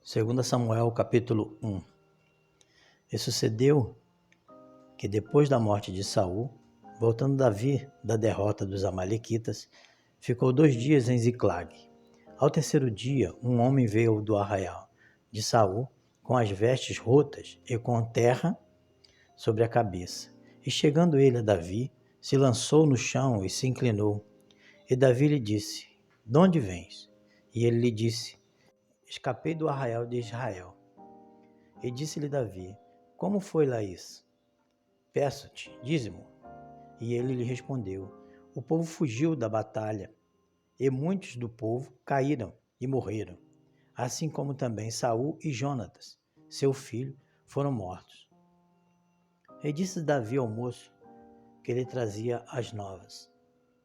2 Samuel capítulo 1. E sucedeu que depois da morte de Saul, voltando Davi da derrota dos amalequitas, ficou 2 dias em Ziclag. Ao terceiro dia, um homem veio do arraial de Saul com as vestes rotas e com terra sobre a cabeça. E chegando ele a Davi, se lançou no chão e se inclinou. E Davi lhe disse: "De onde vens?" E ele lhe disse: "Escapei do arraial de Israel." E disse-lhe Davi: "Como foi lá isso? Peço-te, dize-mo." E ele lhe respondeu: "O povo fugiu da batalha, e muitos do povo caíram e morreram, assim como também Saul e Jonatas, seu filho, foram mortos." E disse Davi ao moço que lhe trazia as novas: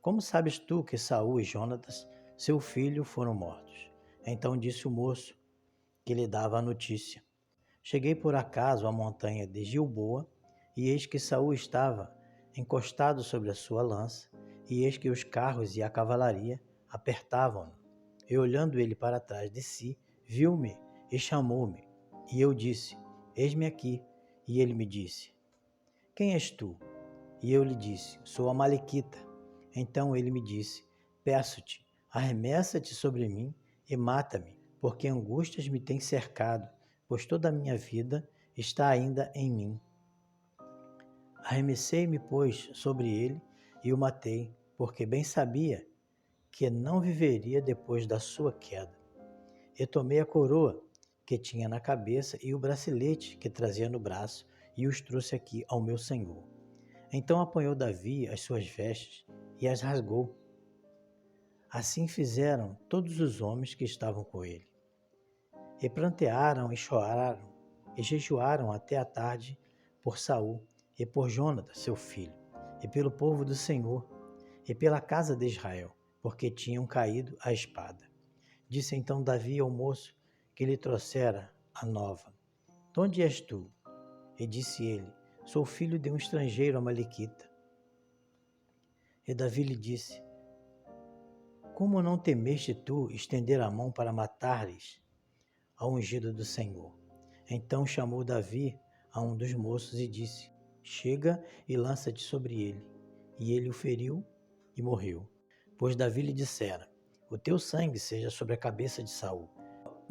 "Como sabes tu que Saul e Jonatas, seu filho, foram mortos?" Então disse o moço que lhe dava a notícia: "Cheguei por acaso à montanha de Gilboa, e eis que Saul estava encostado sobre a sua lança, e eis que os carros e a cavalaria apertavam-no. E olhando ele para trás de si, viu-me e chamou-me. E eu disse: Eis-me aqui. E ele me disse: Quem és tu? E eu lhe disse: Sou amalequita. Então ele me disse: Peço-te, arremessa-te sobre mim e mata-me, porque angústias me têm cercado, pois toda a minha vida está ainda em mim. Arremessei-me, pois, sobre ele e o matei, porque bem sabia que não viveria depois da sua queda. E tomei a coroa que tinha na cabeça e o bracelete que trazia no braço e os trouxe aqui ao meu senhor." Então apanhou Davi as suas vestes e as rasgou. Assim fizeram todos os homens que estavam com ele. E prantearam e choraram e jejuaram até a tarde por Saul e por Jonatas, seu filho, e pelo povo do Senhor, e pela casa de Israel, porque tinham caído à espada. Disse então Davi ao moço que lhe trouxera a nova: "De onde és tu?" E disse ele: "Sou filho de um estrangeiro amalequita." E Davi lhe disse: "Como não temeste tu estender a mão para matares ao ungido do Senhor?" Então chamou Davi a um dos moços e disse: "Chega e lança-te sobre ele." E ele o feriu e morreu. Pois Davi lhe dissera: "O teu sangue seja sobre a cabeça de Saul,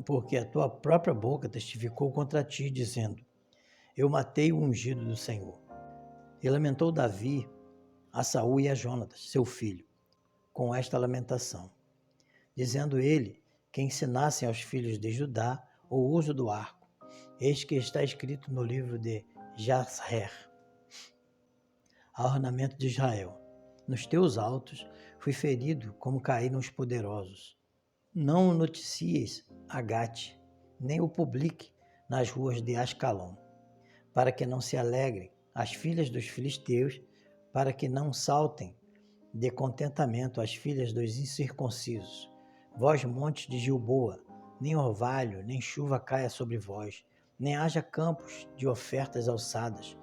porque a tua própria boca testificou contra ti, dizendo: Eu matei o ungido do Senhor." E lamentou Davi a Saul e a Jonatas, seu filho, com esta lamentação, dizendo ele que ensinassem aos filhos de Judá o uso do arco. Eis que está escrito no livro de Jasher, a ornamento de Israel: "Nos teus altos fui ferido como caíram os poderosos." Não o noticies a Gate, nem o publique nas ruas de Ascalon, para que não se alegrem as filhas dos filisteus, para que não saltem de contentamento as filhas dos incircuncisos. Vós, montes de Gilboa, nem orvalho, nem chuva caia sobre vós, nem haja campos de ofertas alçadas,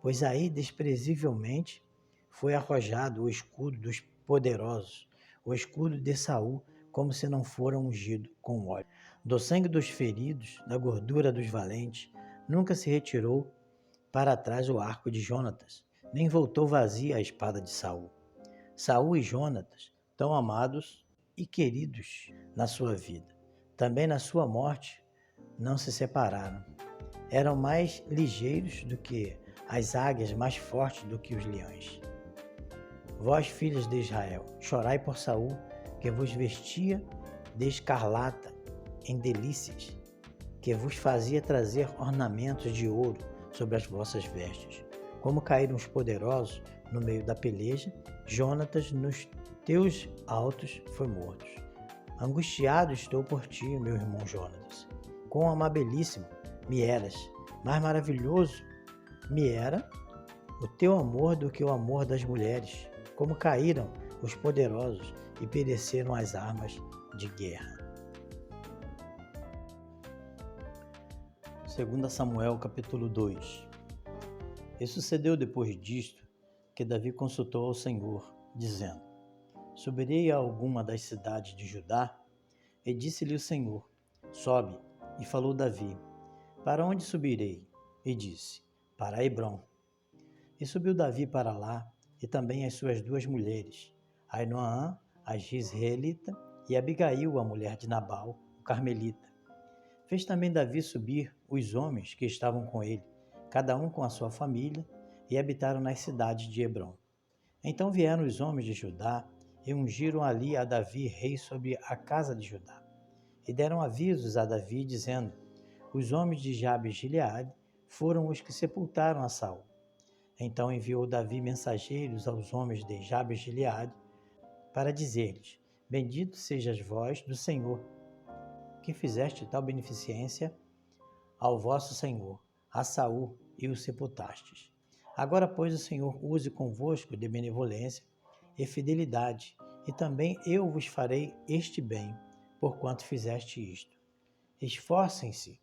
pois aí desprezivelmente foi arrojado o escudo dos poderosos, o escudo de Saul, como se não fora ungido com óleo. Do sangue dos feridos, da gordura dos valentes, nunca se retirou para trás o arco de Jonatas, nem voltou vazia a espada de Saul. Saul e Jonatas, tão amados e queridos na sua vida, também na sua morte não se separaram. Eram mais ligeiros do que as águias, mais fortes do que os leões. Vós, filhos de Israel, chorai por Saul, que vos vestia de escarlata em delícias, que vos fazia trazer ornamentos de ouro sobre as vossas vestes. Como caíram os poderosos no meio da peleja, Jonatas nos teus altos foi morto. Angustiado estou por ti, meu irmão Jonatas. Quão amabilíssimo me eras, mais maravilhoso me era o teu amor do que o amor das mulheres. Como caíram os poderosos e pereceram as armas de guerra. 2 Samuel capítulo 2. E sucedeu depois disto que Davi consultou ao Senhor, dizendo: Subirei a alguma das cidades de Judá? E disse-lhe o Senhor: Sobe, E falou Davi: Para onde subirei? E disse: Para Hebrom. E subiu Davi para lá, e também as suas 2 mulheres, Ainoã, a Gisraelita, e Abigail, a mulher de Nabal, o carmelita. Fez também Davi subir os homens que estavam com ele, cada um com a sua família, e habitaram nas cidades de Hebrom. Então vieram os homens de Judá e ungiram ali a Davi rei sobre a casa de Judá. E deram avisos a Davi, dizendo: Os homens de Jabes de Gileade foram os que sepultaram a Saul. Então enviou Davi mensageiros aos homens de Jabes de Gileade para dizer-lhes: Bendito sejas vós do Senhor, que fizeste tal beneficência ao vosso Senhor, a Saul, e o sepultastes. Agora, pois, o Senhor use convosco de benevolência e fidelidade, e também eu vos farei este bem, porquanto fizeste isto. Esforcem-se,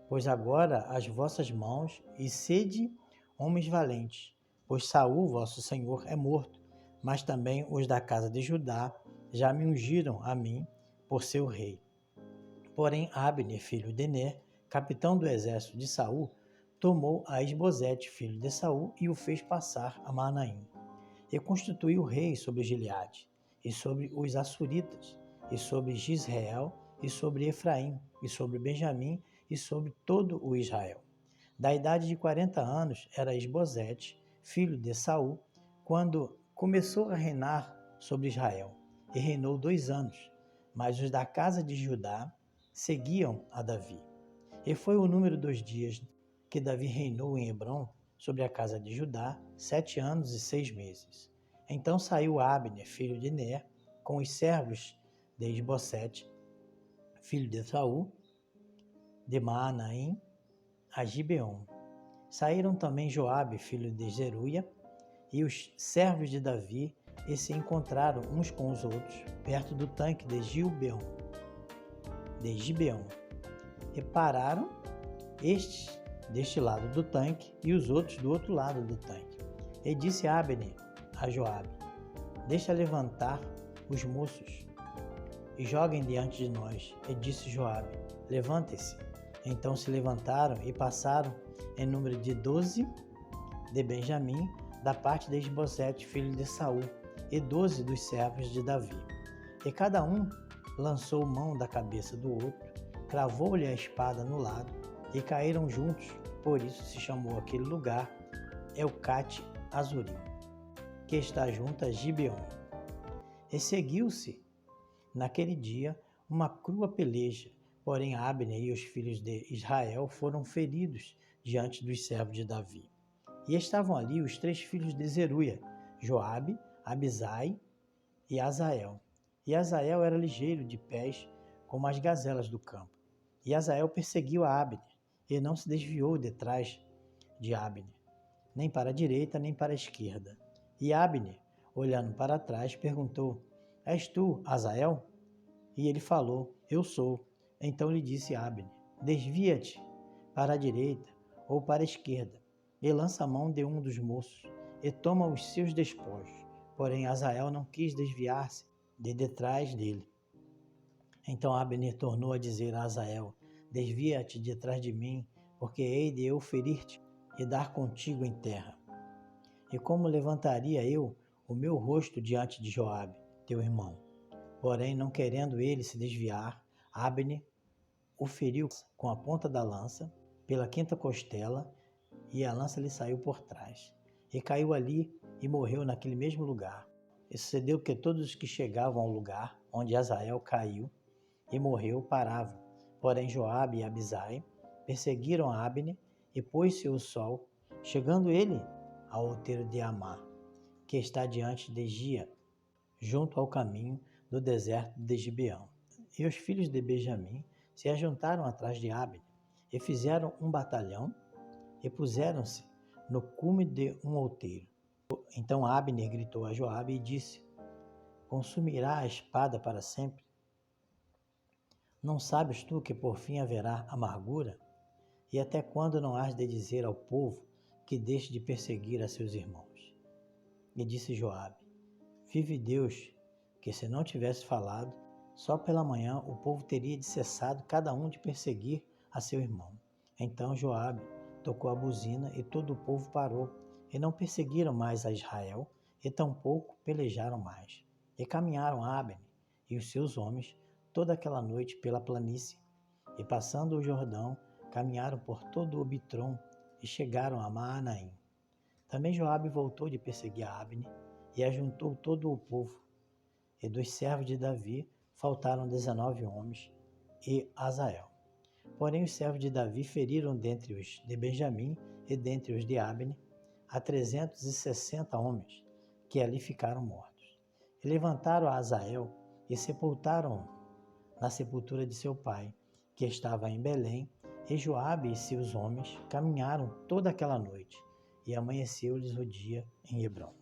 pois agora as vossas mãos, e sede homens valentes, pois Saul, vosso senhor, é morto, mas também os da casa de Judá já me ungiram a mim por seu rei. Porém, Abner, filho de Ner, capitão do exército de Saul, tomou a Isbosete, filho de Saul, e o fez passar a Manaim. E constituiu rei sobre Gileade, e sobre os Assuritas, e sobre Gisrael, e sobre Efraim, e sobre Benjamim, e sobre todo o Israel. Da idade de 40 anos era Isbosete, filho de Saul, quando começou a reinar sobre Israel, e reinou 2 anos. Mas os da casa de Judá seguiam a Davi. E foi o número dos dias que Davi reinou em Hebrom sobre a casa de Judá, 7 anos e 6 meses. Então saiu Abner, filho de Ner, com os servos de Isbosete, filho de Saul, de Maanaim, a Gibeon. Saíram também Joabe, filho de Zeruia, e os servos de Davi, e se encontraram uns com os outros, perto do tanque de Gibeon. E pararam estes deste lado do tanque e os outros do outro lado do tanque. E disse Abner a Joabe: Deixa levantar os moços e joguem diante de nós. E disse Joabe: Levantem-se. Então se levantaram e passaram em número de 12 de Benjamim, da parte de Isbosete, filho de Saul, e 12 dos servos de Davi. E cada um lançou mão da cabeça do outro, cravou-lhe a espada no lado, e caíram juntos. Por isso se chamou aquele lugar Elcate Azurim, que está junto a Gibeon. E seguiu-se naquele dia uma crua peleja, porém Abner e os filhos de Israel foram feridos diante dos servos de Davi. E estavam ali os 3 filhos de Zeruia, Joabe, Abisai e Azael. E Azael era ligeiro de pés, como as gazelas do campo. E Azael perseguiu a Abner, e não se desviou detrás de Abner, nem para a direita, nem para a esquerda. E Abner, olhando para trás, perguntou: És tu, Azael? E ele falou: Eu sou. Então lhe disse Abner: Desvia-te para a direita ou para a esquerda, e lança a mão de um dos moços, e toma os seus despojos. Porém Azael não quis desviar-se de detrás dele. Então Abner tornou a dizer a Azael: Desvia-te de trás de mim, porque hei de eu ferir-te e dar contigo em terra. E como levantaria eu o meu rosto diante de Joabe, teu irmão? Porém, não querendo ele se desviar, Abner o feriu com a ponta da lança pela 5ª costela, e a lança lhe saiu por trás. E caiu ali e morreu naquele mesmo lugar. E sucedeu que todos os que chegavam ao lugar onde Azael caiu e morreu paravam. Porém Joabe e Abisai perseguiram a Abner, e pôs-se o sol, chegando ele ao outeiro de Amá, que está diante de Gia, junto ao caminho do deserto de Gibeão. E os filhos de Benjamim se ajuntaram atrás de Abner, e fizeram um batalhão, e puseram-se no cume de um outeiro. Então Abner gritou a Joabe e disse: Consumirá a espada para sempre? Não sabes tu que por fim haverá amargura? E até quando não has de dizer ao povo que deixe de perseguir a seus irmãos? E disse Joabe: Vive Deus, que se não tivesse falado, só pela manhã o povo teria de cessado cada um de perseguir a seu irmão. Então Joabe tocou a buzina e todo o povo parou, e não perseguiram mais a Israel, e tampouco pelejaram mais. E caminharam Abner e os seus homens toda aquela noite pela planície, e passando o Jordão, caminharam por todo o Bitrom e chegaram a Maanaim. Também Joabe voltou de perseguir a Abner e ajuntou todo o povo. E dos servos de Davi faltaram 19 homens e Asael. Porém os servos de Davi feriram dentre os de Benjamim e dentre os de Abner a 360 homens, que ali ficaram mortos. E levantaram a Asael e sepultaram-o na sepultura de seu pai, que estava em Belém, e Joabe e seus homens caminharam toda aquela noite, e amanheceu-lhes o dia em Hebrom.